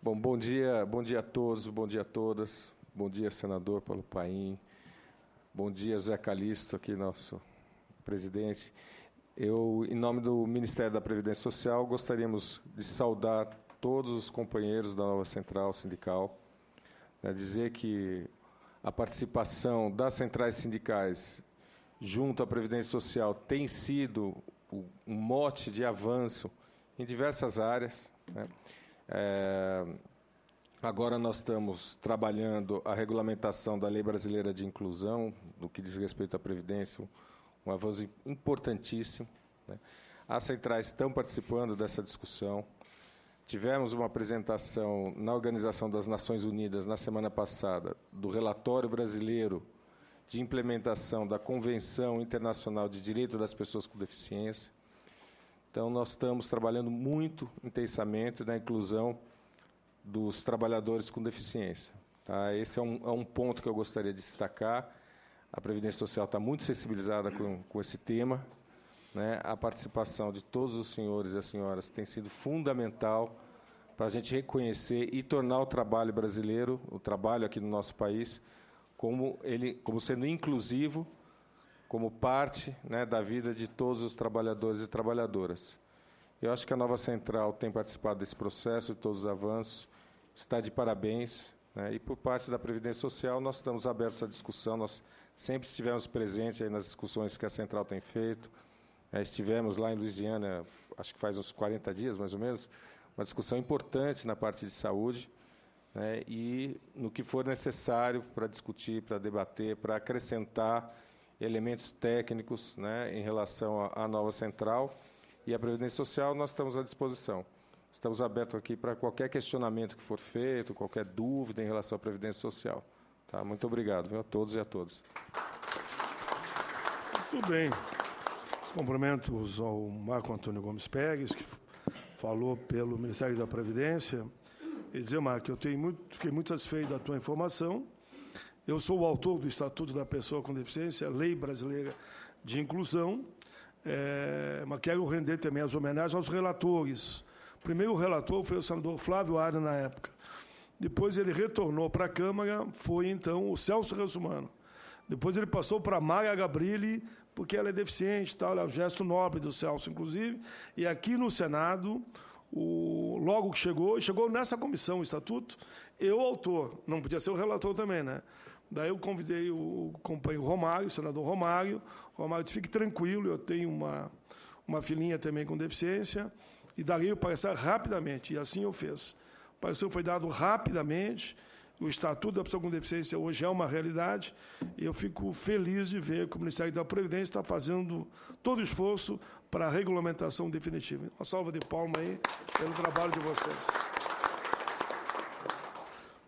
Bom dia a todos, bom dia a todas. Bom dia, senador Paulo Paim. Bom dia, Zé Calixto, aqui, nosso presidente. Eu, em nome do Ministério da Previdência Social, gostaríamos de saudar todos os companheiros da nova central sindical, dizer que a participação das centrais sindicais junto à Previdência Social tem sido um mote de avanço em diversas áreas, né? Agora nós estamos trabalhando a regulamentação da Lei Brasileira de Inclusão, no que diz respeito à Previdência, um avanço importantíssimo, né? As centrais estão participando dessa discussão. Tivemos uma apresentação na Organização das Nações Unidas, na semana passada, do relatório brasileiro de implementação da Convenção Internacional de Direito das Pessoas com Deficiência. Então, nós estamos trabalhando muito intensamente na inclusão dos trabalhadores com deficiência. Tá? Esse é um ponto que eu gostaria de destacar. A Previdência Social está muito sensibilizada com esse tema, né? A participação de todos os senhores e as senhoras tem sido fundamental para a gente reconhecer e tornar o trabalho brasileiro, o trabalho aqui no nosso país, como sendo inclusivo, como parte, né, da vida de todos os trabalhadores e trabalhadoras. Eu acho que a nova central tem participado desse processo, de todos os avanços, está de parabéns, né, e por parte da Previdência Social nós estamos abertos à discussão, nós sempre estivemos presentes aí nas discussões que a central tem feito, estivemos lá em Louisiana, acho que faz uns 40 dias mais ou menos, uma discussão importante na parte de saúde, né, e no que for necessário para discutir, para debater, para acrescentar elementos técnicos, né, em relação à nova central e à Previdência Social, nós estamos à disposição. Estamos abertos aqui para qualquer questionamento que for feito, qualquer dúvida em relação à Previdência Social. Tá? Muito obrigado, viu, a todos e a todas. Muito bem. Cumprimentos ao Marco Antônio Gomes Pérez, que falou pelo Ministério da Previdência. E dizer, Marco, eu fiquei muito satisfeito da tua informação. Eu sou o autor do Estatuto da Pessoa com Deficiência, Lei Brasileira de Inclusão, mas quero render também as homenagens aos relatores. O primeiro relator foi o senador Flávio Arna, na época. Depois ele retornou para a Câmara, foi, então, o Celso Russomano. Depois ele passou para a Mara Gabrilli, porque ela é deficiente, tal, é um gesto nobre do Celso, inclusive. E aqui no Senado, logo que chegou nessa comissão, o Estatuto, eu, autor, não podia ser o relator também, né? Daí eu convidei o companheiro Romário, o senador Romário. O Romário disse, fique tranquilo, eu tenho uma filhinha também com deficiência, e darei o parecer rapidamente, e assim eu fiz. O parecer foi dado rapidamente, o Estatuto da Pessoa com Deficiência hoje é uma realidade, e eu fico feliz de ver que o Ministério da Previdência está fazendo todo o esforço para a regulamentação definitiva. Uma salva de palmas aí pelo trabalho de vocês.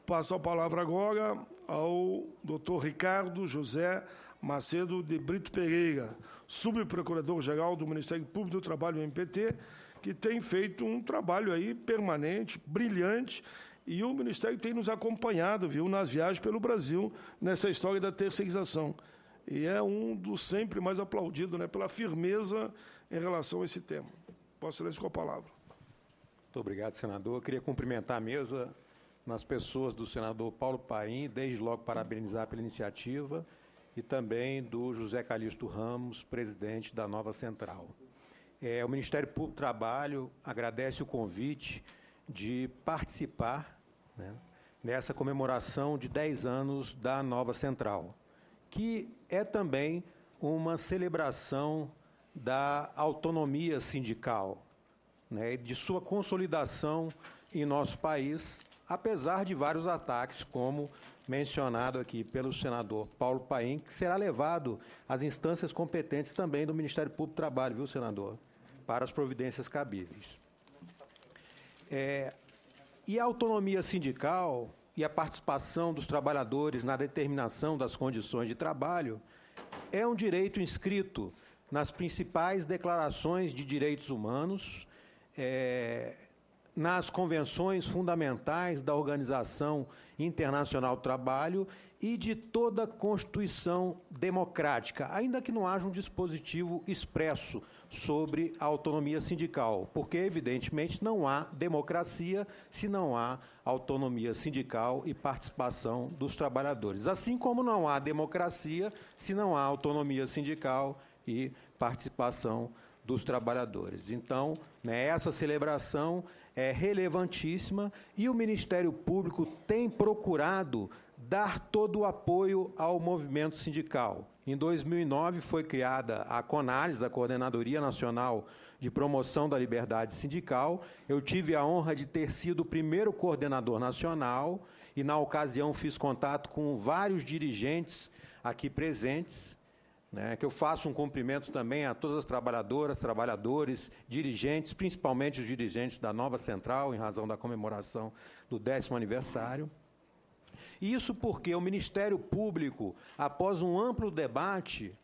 Passo a palavra agora ao doutor Ricardo José Macedo de Brito Pereira, subprocurador-geral do Ministério Público do Trabalho, MPT, que tem feito um trabalho aí permanente, brilhante, e o Ministério tem nos acompanhado, viu, nas viagens pelo Brasil, nessa história da terceirização. E é um dos sempre mais aplaudidos, né, pela firmeza em relação a esse tema. Vossa Excelência, com a palavra. Muito obrigado, senador. Eu queria cumprimentar a mesa nas pessoas do senador Paulo Paim, desde logo parabenizar pela iniciativa, e também do José Calixto Ramos, presidente da nova central. O Ministério Público do Trabalho agradece o convite de participar, né, nessa comemoração de 10 anos da nova central, que é também uma celebração da autonomia sindical, né, de sua consolidação em nosso país, apesar de vários ataques, como mencionado aqui pelo senador Paulo Paim, que será levado às instâncias competentes também do Ministério Público do Trabalho, viu, senador, para as providências cabíveis. E a autonomia sindical e a participação dos trabalhadores na determinação das condições de trabalho é um direito inscrito nas principais declarações de direitos humanos, nas convenções fundamentais da Organização Internacional do Trabalho e de toda a Constituição democrática, ainda que não haja um dispositivo expresso sobre a autonomia sindical, porque, evidentemente, não há democracia se não há autonomia sindical e participação dos trabalhadores, assim como não há democracia se não há autonomia sindical e participação dos trabalhadores. Então, essa celebração é relevantíssima e o Ministério Público tem procurado dar todo o apoio ao movimento sindical. Em 2009 foi criada a CONALES, a Coordenadoria Nacional de Promoção da Liberdade Sindical. Eu tive a honra de ter sido o primeiro coordenador nacional e, na ocasião, fiz contato com vários dirigentes aqui presentes, que eu faço um cumprimento também a todas as trabalhadoras, trabalhadores, dirigentes, principalmente os dirigentes da nova central, em razão da comemoração do 10º aniversário. Isso porque o Ministério Público, após um amplo debate,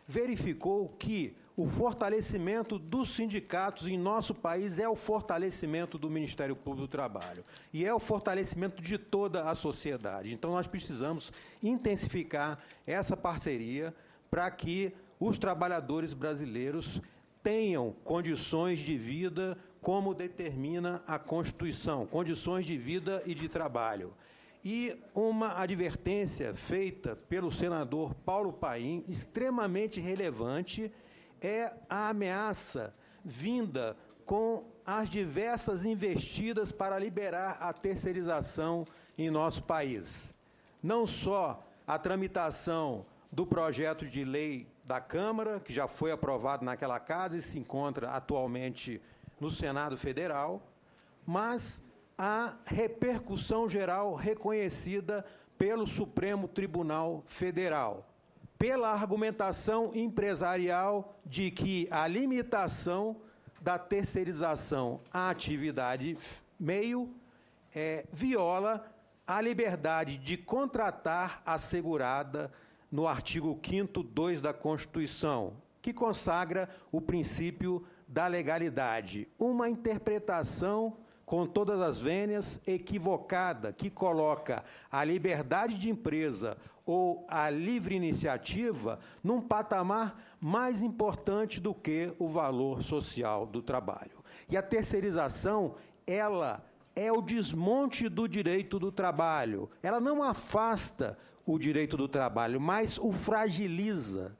verificou que o fortalecimento dos sindicatos em nosso país é o fortalecimento do Ministério Público do Trabalho e é o fortalecimento de toda a sociedade. Então, nós precisamos intensificar essa parceria para que os trabalhadores brasileiros tenham condições de vida como determina a Constituição, condições de vida e de trabalho. E uma advertência feita pelo senador Paulo Paim, extremamente relevante, é a ameaça vinda com as diversas investidas para liberar a terceirização em nosso país. Não só a tramitação do projeto de lei da Câmara, que já foi aprovado naquela casa e se encontra atualmente no Senado Federal, mas a repercussão geral reconhecida pelo Supremo Tribunal Federal, pela argumentação empresarial de que a limitação da terceirização à atividade meio viola a liberdade de contratar assegurada no artigo 5º, 2 da Constituição, que consagra o princípio da legalidade. Uma interpretação com todas as vênias, equivocada, que coloca a liberdade de empresa ou a livre iniciativa num patamar mais importante do que o valor social do trabalho. E a terceirização, ela é o desmonte do direito do trabalho. Ela não afasta o direito do trabalho, mas o fragiliza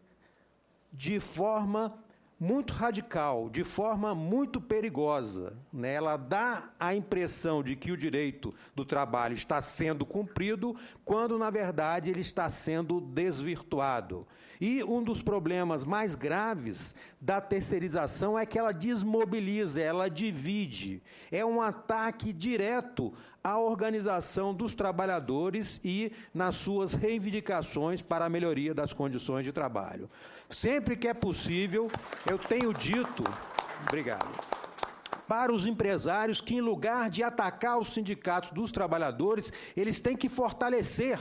de forma muito radical, de forma muito perigosa. Ela dá a impressão de que o direito do trabalho está sendo cumprido, quando, na verdade, ele está sendo desvirtuado. E um dos problemas mais graves da terceirização é que ela desmobiliza, ela divide. É um ataque direto à organização dos trabalhadores e nas suas reivindicações para a melhoria das condições de trabalho. Sempre que é possível, eu tenho dito, obrigado, para os empresários que, em lugar de atacar os sindicatos dos trabalhadores, eles têm que fortalecer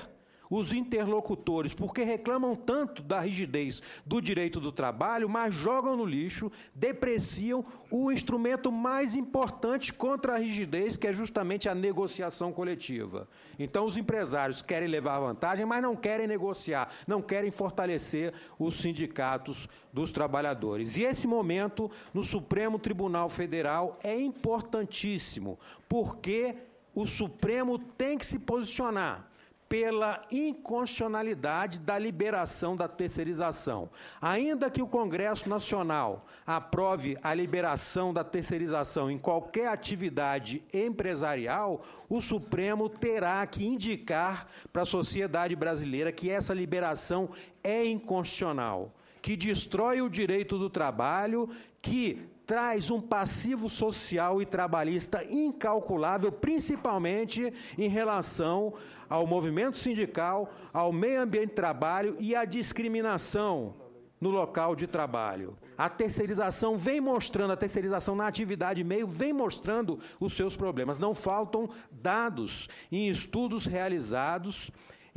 os interlocutores, porque reclamam tanto da rigidez do direito do trabalho, mas jogam no lixo, depreciam o instrumento mais importante contra a rigidez, que é justamente a negociação coletiva. Então, os empresários querem levar vantagem, mas não querem negociar, não querem fortalecer os sindicatos dos trabalhadores. E esse momento, no Supremo Tribunal Federal, é importantíssimo, porque o Supremo tem que se posicionar pela inconstitucionalidade da liberação da terceirização. Ainda que o Congresso Nacional aprove a liberação da terceirização em qualquer atividade empresarial, o Supremo terá que indicar para a sociedade brasileira que essa liberação é inconstitucional, que destrói o direito do trabalho, que traz um passivo social e trabalhista incalculável, principalmente em relação ao movimento sindical, ao meio ambiente de trabalho e à discriminação no local de trabalho. A terceirização vem mostrando, a terceirização na atividade meio vem mostrando os seus problemas. Não faltam dados em estudos realizados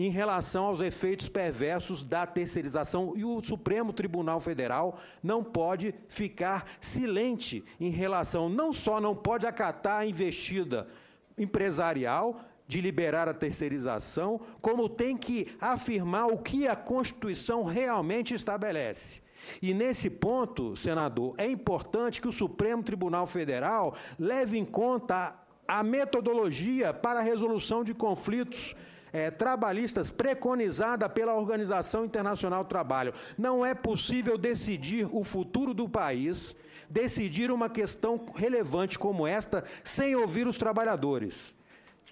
em relação aos efeitos perversos da terceirização, e o Supremo Tribunal Federal não pode ficar silente em relação, não só não pode acatar a investida empresarial de liberar a terceirização, como tem que afirmar o que a Constituição realmente estabelece. E nesse ponto, senador, é importante que o Supremo Tribunal Federal leve em conta a metodologia para a resolução de conflitos trabalhistas preconizada pela Organização Internacional do Trabalho. Não é possível decidir o futuro do país, decidir uma questão relevante como esta, sem ouvir os trabalhadores.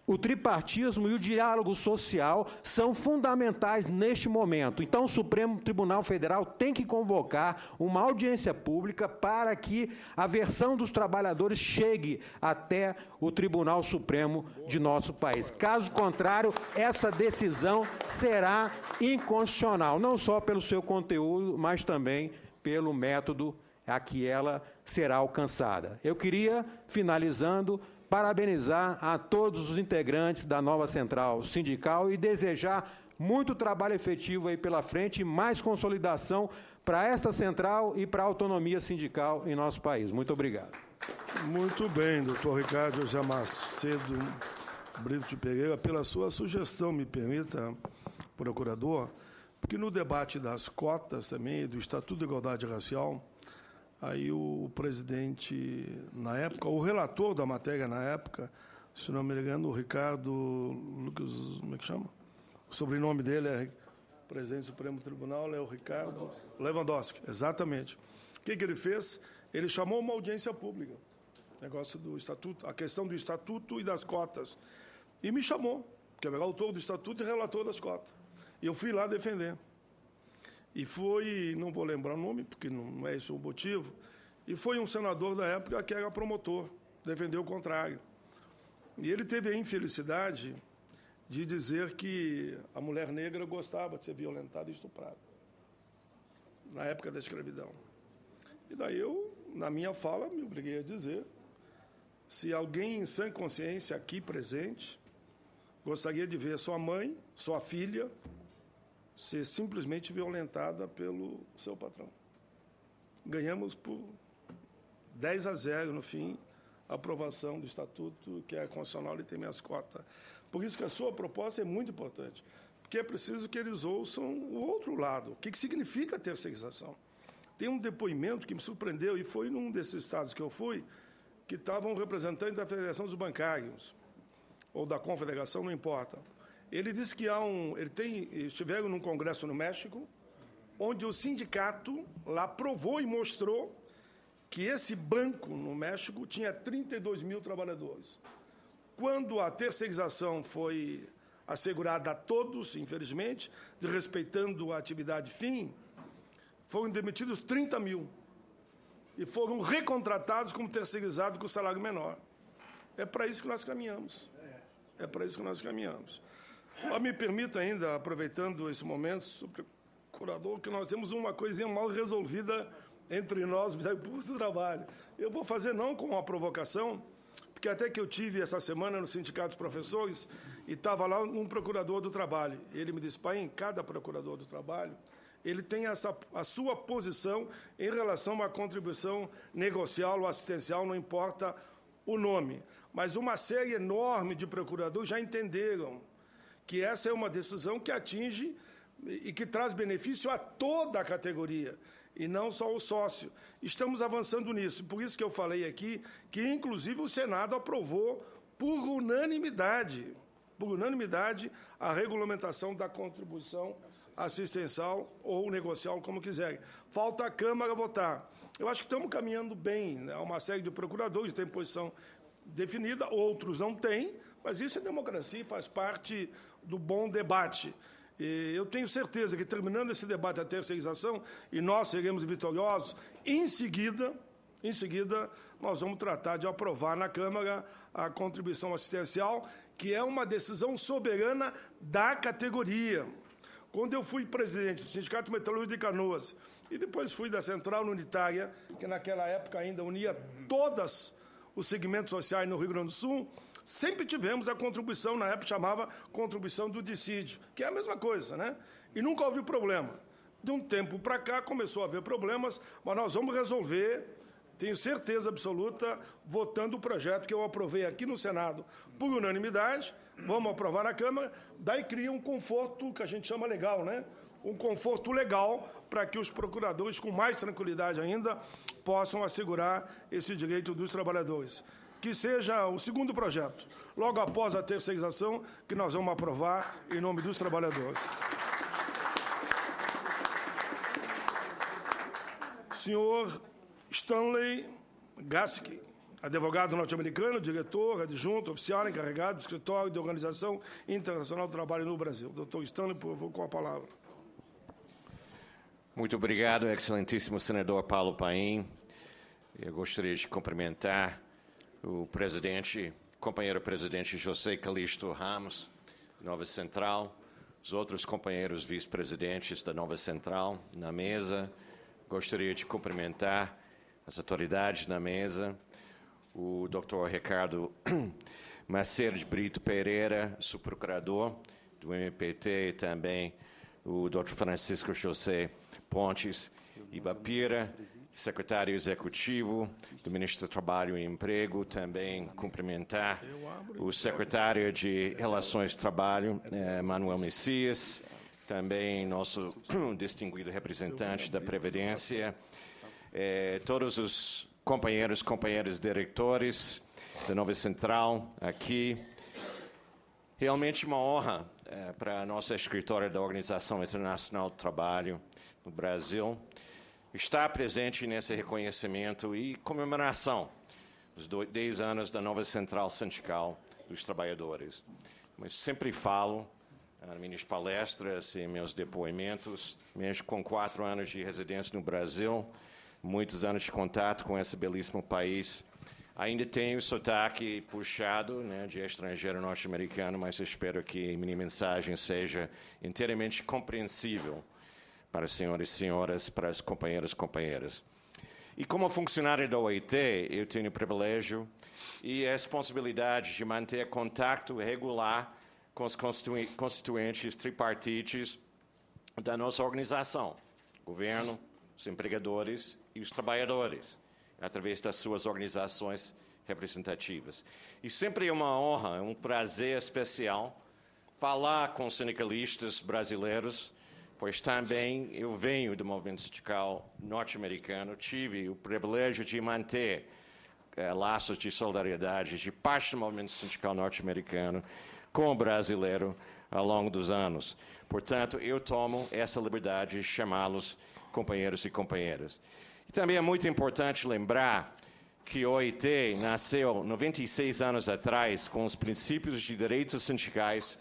O tripartismo e o diálogo social são fundamentais neste momento. Então, o Supremo Tribunal Federal tem que convocar uma audiência pública para que a versão dos trabalhadores chegue até o Tribunal Supremo de nosso país. Caso contrário, essa decisão será inconstitucional, não só pelo seu conteúdo, mas também pelo método a que ela será alcançada. Eu queria, finalizando, parabenizar a todos os integrantes da nova central sindical e desejar muito trabalho efetivo aí pela frente e mais consolidação para esta central e para a autonomia sindical em nosso país. Muito obrigado. Muito bem, doutor Ricardo José Macedo Brito de Pereira, pela sua sugestão, me permita, procurador, porque no debate das cotas também, do Estatuto de Igualdade Racial, aí o presidente, na época, o relator da matéria na época, se não me engano, o Ricardo Lucas, como é que chama? O sobrenome dele é presidente do Supremo Tribunal, é o Ricardo Lewandowski, exatamente. O que ele fez? Ele chamou uma audiência pública, negócio do Estatuto, a questão do Estatuto e das cotas, e me chamou, que é o autor do Estatuto e relator das cotas. E eu fui lá defender. E foi, não vou lembrar o nome, porque não é esse o motivo, e foi um senador da época que era promotor, defendeu o contrário. E ele teve a infelicidade de dizer que a mulher negra gostava de ser violentada e estuprada, na época da escravidão. E daí eu, na minha fala, me obriguei a dizer, se alguém em sã consciência aqui presente gostaria de ver sua mãe, sua filha, ser simplesmente violentada pelo seu patrão. Ganhamos por 10-0 no fim a aprovação do Estatuto, que é constitucional e tem minhas cotas. Por isso que a sua proposta é muito importante, porque é preciso que eles ouçam o outro lado. O que significa a terceirização? Tem um depoimento que me surpreendeu, e foi num desses estados que eu fui, que estava um representante da Federação dos Bancários, ou da Confederação, não importa. Ele disse que estiveram num congresso no México, onde o sindicato lá provou e mostrou que esse banco no México tinha 32 mil trabalhadores. Quando a terceirização foi assegurada a todos, infelizmente, desrespeitando a atividade fim, foram demitidos 30 mil e foram recontratados como terceirizados com salário menor. É para isso que nós caminhamos. É para isso que nós caminhamos. Mas me permita ainda, aproveitando esse momento, senhor procurador, que nós temos uma coisinha mal resolvida entre nós, o Ministério Público do Trabalho. Eu vou fazer não com uma provocação, porque até que eu tive essa semana no Sindicato dos Professores e estava lá um procurador do trabalho. Ele me disse, pai, em cada procurador do trabalho, ele tem a sua posição em relação à contribuição negocial ou assistencial, não importa o nome. Mas uma série enorme de procuradores já entenderam que essa é uma decisão que atinge e que traz benefício a toda a categoria, e não só o sócio. Estamos avançando nisso. Por isso que eu falei aqui que, inclusive, o Senado aprovou por unanimidade, a regulamentação da contribuição assistencial ou negocial, como quiserem. Falta a Câmara votar. Eu acho que estamos caminhando bem, né? Uma série de procuradores têm posição definida, outros não têm, mas isso é democracia e faz parte do bom debate. E eu tenho certeza que, terminando esse debate da terceirização, e nós seremos vitoriosos, em seguida, nós vamos tratar de aprovar na Câmara a contribuição assistencial, que é uma decisão soberana da categoria. Quando eu fui presidente do Sindicato Metalúrgico de Canoas, e depois fui da Central Unitária, que naquela época ainda unia todos os segmentos sociais no Rio Grande do Sul, sempre tivemos a contribuição, na época chamava contribuição do dissídio, que é a mesma coisa, né? E nunca houve problema. De um tempo para cá começou a haver problemas, mas nós vamos resolver, tenho certeza absoluta, votando o projeto que eu aprovei aqui no Senado por unanimidade, vamos aprovar na Câmara, daí cria um conforto que a gente chama legal, né? Um conforto legal para que os procuradores, com mais tranquilidade ainda, possam assegurar esse direito dos trabalhadores. Que seja o segundo projeto, logo após a terceirização, que nós vamos aprovar em nome dos trabalhadores. Senhor Stanley Gaskill, advogado norte-americano, diretor, adjunto, oficial, encarregado do Escritório de Organização Internacional do Trabalho no Brasil. Doutor Stanley, por favor, com a palavra. Muito obrigado, excelentíssimo senador Paulo Paim. Eu gostaria de cumprimentar o presidente, companheiro presidente José Calixto Ramos, Nova Central, os outros companheiros vice-presidentes da Nova Central na mesa. Gostaria de cumprimentar as autoridades na mesa, o Dr. Ricardo Macedo de Brito Pereira, subprocurador do MPT, e também o Dr. Francisco José Pontes Ibapira, secretário executivo do Ministério do Trabalho e Emprego. Também cumprimentar o secretário de Relações de Trabalho, Manuel Messias, também nosso distinguido representante da Previdência, todos os companheiros diretores da Nova Central aqui. Realmente uma honra para a nossa escritório da Organização Internacional do Trabalho no Brasil estar presente nesse reconhecimento e comemoração dos 10 anos da Nova Central Sindical dos Trabalhadores. Mas sempre falo nas minhas palestras e meus depoimentos, mesmo com 4 anos de residência no Brasil, muitos anos de contato com esse belíssimo país, ainda tenho sotaque puxado, né, de estrangeiro norte-americano, mas espero que minha mensagem seja inteiramente compreensível para os senhores e senhoras, para os companheiros e companheiras. E como funcionário da OIT, eu tenho o privilégio e a responsabilidade de manter contato regular com os constituintes tripartites da nossa organização, governo, os empregadores e os trabalhadores, através das suas organizações representativas. E sempre é uma honra, é um prazer especial falar com sindicalistas brasileiros, pois também eu venho do movimento sindical norte-americano, tive o privilégio de manter laços de solidariedade de parte do movimento sindical norte-americano com o brasileiro ao longo dos anos. Portanto, eu tomo essa liberdade de chamá-los companheiros e companheiras. E também é muito importante lembrar que o OIT nasceu 96 anos atrás com os princípios de direitos sindicais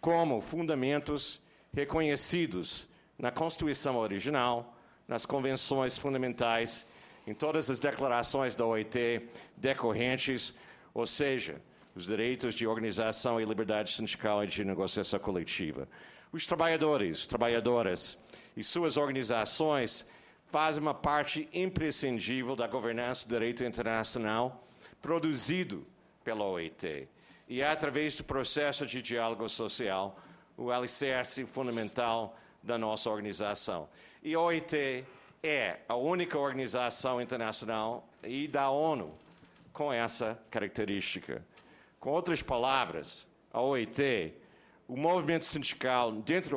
como fundamentos reconhecidos na Constituição original, nas convenções fundamentais, em todas as declarações da OIT decorrentes, ou seja, os direitos de organização e liberdade sindical e de negociação coletiva. Os trabalhadores, trabalhadoras e suas organizações fazem uma parte imprescindível da governança do direito internacional produzido pela OIT. E é através do processo de diálogo social o alicerce fundamental da nossa organização. E a OIT é a única organização internacional e da ONU com essa característica. Com outras palavras, a OIT, o movimento sindical, dentro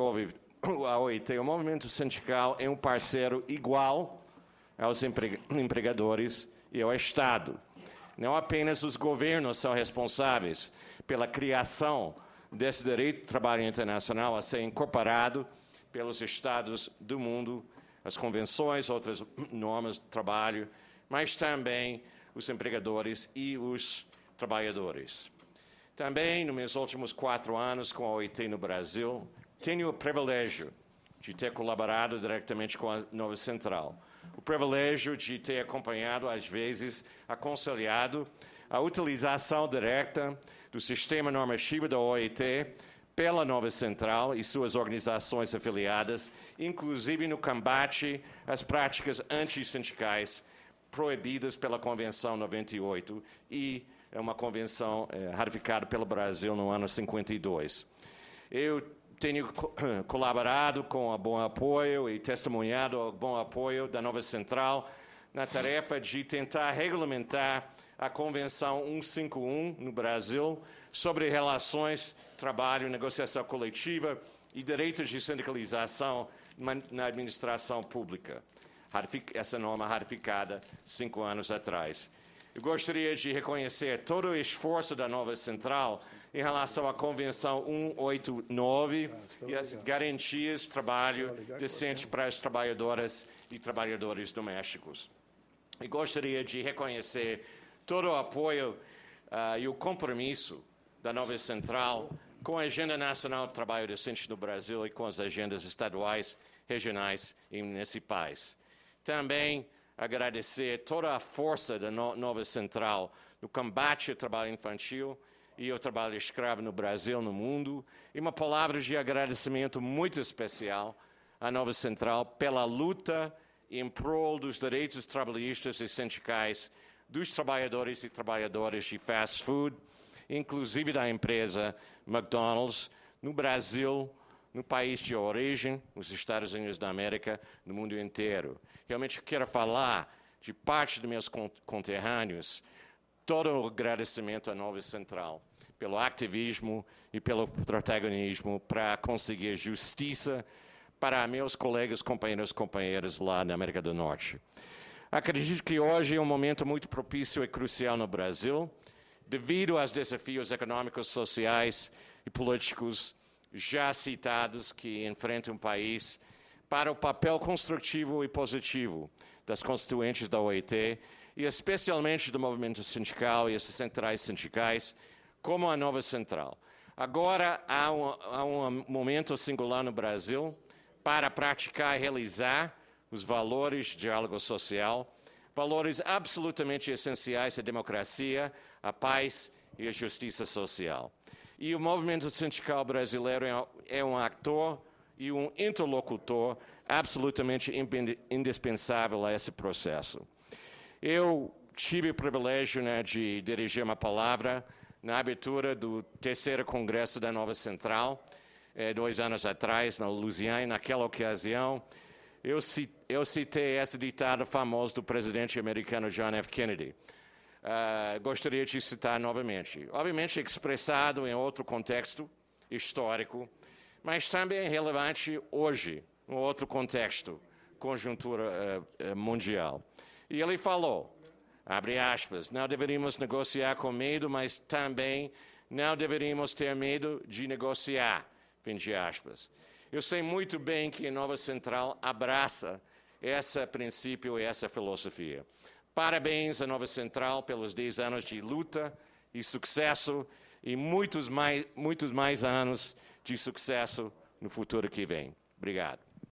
da OIT, o movimento sindical é um parceiro igual aos empregadores e ao Estado. Não apenas os governos são responsáveis pela criação desse direito do trabalho internacional a ser incorporado pelos Estados do mundo, as convenções, outras normas de trabalho, mas também os empregadores e os trabalhadores. Também, nos meus últimos 4 anos com a OIT no Brasil, tenho o privilégio de ter colaborado diretamente com a Nova Central, o privilégio de ter acompanhado, às vezes, aconselhado a utilização direta do sistema normativo da OIT pela Nova Central e suas organizações afiliadas, inclusive no combate às práticas antissindicais proibidas pela Convenção 98 e é uma convenção ratificada pelo Brasil no ano 52. Eu tenho colaborado com o bom apoio e testemunhado o bom apoio da Nova Central na tarefa de tentar regulamentar a Convenção 151 no Brasil sobre relações, trabalho, negociação coletiva e direitos de sindicalização na administração pública. Essa norma ratificada 5 anos atrás. Eu gostaria de reconhecer todo o esforço da Nova Central em relação à Convenção 189 e as garantias de trabalho decente para as trabalhadoras e trabalhadores domésticos. E gostaria de reconhecer todo o apoio e o compromisso da Nova Central com a Agenda Nacional de Trabalho Decente no Brasil e com as agendas estaduais, regionais e municipais. Também agradecer toda a força da Nova Central no combate ao trabalho infantil e ao trabalho escravo no Brasil e no mundo. E uma palavra de agradecimento muito especial à Nova Central pela luta em prol dos direitos trabalhistas e sindicais dos trabalhadores e trabalhadoras de fast food, inclusive da empresa McDonald's, no Brasil, no país de origem, nos Estados Unidos da América, no mundo inteiro. Realmente quero falar de parte dos meus conterrâneos, todo o agradecimento à Nova Central pelo ativismo e pelo protagonismo para conseguir justiça para meus colegas, companheiros e companheiras lá na América do Norte. Acredito que hoje é um momento muito propício e crucial no Brasil, devido aos desafios econômicos, sociais e políticos já citados que enfrentam o país, para o papel construtivo e positivo das constituintes da OIT e especialmente do movimento sindical e as centrais sindicais, como a Nova Central. Agora há um momento singular no Brasil para praticar e realizar os valores de diálogo social, valores absolutamente essenciais à democracia, à paz e à justiça social. E o movimento sindical brasileiro é um ator e um interlocutor absolutamente indispensável a esse processo. Eu tive o privilégio de dirigir uma palavra na abertura do 3º Congresso da Nova Central, 2 anos atrás, na Louisiana. Naquela ocasião, eu citei esse ditado famoso do presidente americano John F. Kennedy. Gostaria de citar novamente. Obviamente expressado em outro contexto histórico, mas também relevante hoje, em outro contexto, conjuntura mundial. E ele falou, abre aspas, não deveríamos negociar com medo, mas também não deveríamos ter medo de negociar, fim de aspas. Eu sei muito bem que a Nova Central abraça esse princípio e essa filosofia. Parabéns à Nova Central pelos 10 anos de luta e sucesso e muitos mais anos de sucesso no futuro que vem. Obrigado.